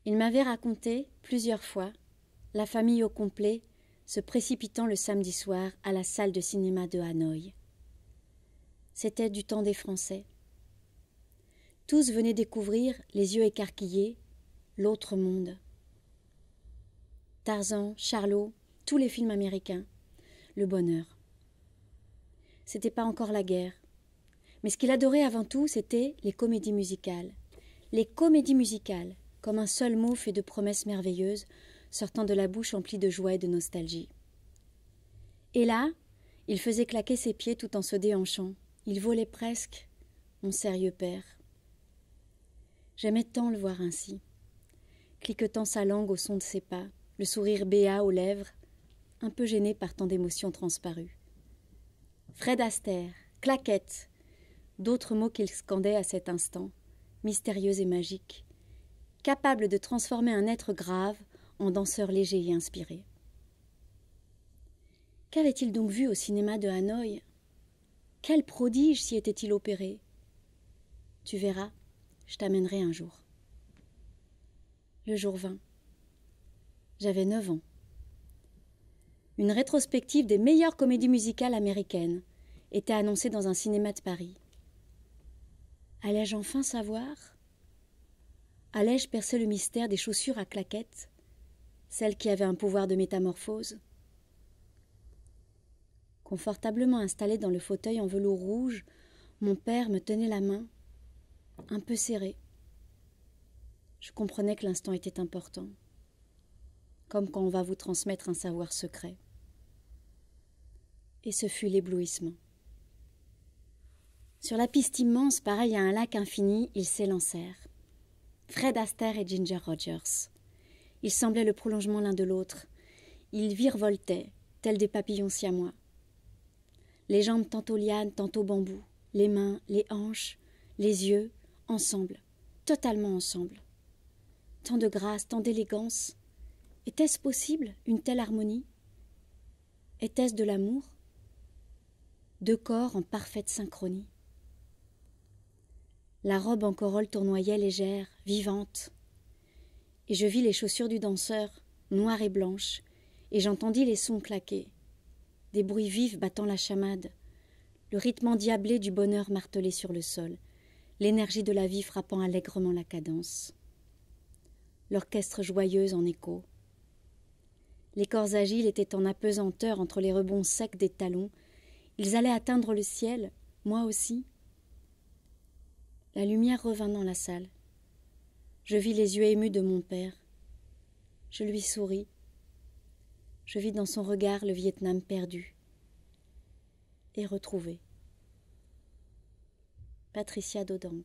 Il m'avait raconté, plusieurs fois, la famille au complet se précipitant le samedi soir à la salle de cinéma de Hanoï. C'était du temps des Français. Tous venaient découvrir, les yeux écarquillés, l'autre monde. Tarzan, Charlot, tous les films américains, le bonheur. C'était pas encore la guerre. Mais ce qu'il adorait avant tout, c'était les comédies musicales. Les comédies musicales, comme un seul mot fait de promesses merveilleuses, sortant de la bouche emplie de joie et de nostalgie. Et là, il faisait claquer ses pieds tout en se déhanchant. Il volait presque, mon sérieux père. J'aimais tant le voir ainsi, cliquetant sa langue au son de ses pas, le sourire béat aux lèvres, un peu gêné par tant d'émotions transparues. Fred Astaire, claquette, d'autres mots qu'il scandait à cet instant, mystérieux et magiques, capable de transformer un être grave en danseur léger et inspiré. Qu'avait-il donc vu au cinéma de Hanoï? Quel prodige s'y était-il opéré? Tu verras, je t'amènerai un jour. Le jour vint. J'avais 9 ans. Une rétrospective des meilleures comédies musicales américaines était annoncée dans un cinéma de Paris. Allais-je enfin savoir? Allais-je percer le mystère des chaussures à claquettes, celles qui avaient un pouvoir de métamorphose? Confortablement installé dans le fauteuil en velours rouge, mon père me tenait la main, un peu serrée. Je comprenais que l'instant était important, comme quand on va vous transmettre un savoir secret. Et ce fut l'éblouissement. Sur la piste immense, pareil à un lac infini, ils s'élancèrent. Fred Astaire et Ginger Rogers. Ils semblaient le prolongement l'un de l'autre. Ils virevoltaient, tels des papillons siamois. Les jambes tantôt lianes, tantôt bambou, les mains, les hanches, les yeux, ensemble, totalement ensemble. Tant de grâce, tant d'élégance. Était-ce possible, une telle harmonie? Était-ce de l'amour? Deux corps en parfaite synchronie. La robe en corolle tournoyait légère, vivante. Et je vis les chaussures du danseur, noires et blanches, et j'entendis les sons claquer, des bruits vifs battant la chamade, le rythme endiablé du bonheur martelé sur le sol, l'énergie de la vie frappant allègrement la cadence. L'orchestre joyeux en écho. Les corps agiles étaient en apesanteur entre les rebonds secs des talons. Ils allaient atteindre le ciel, moi aussi. La lumière revint dans la salle. Je vis les yeux émus de mon père. Je lui souris. Je vis dans son regard le Vietnam perdu et retrouvé. Patricia Dodang.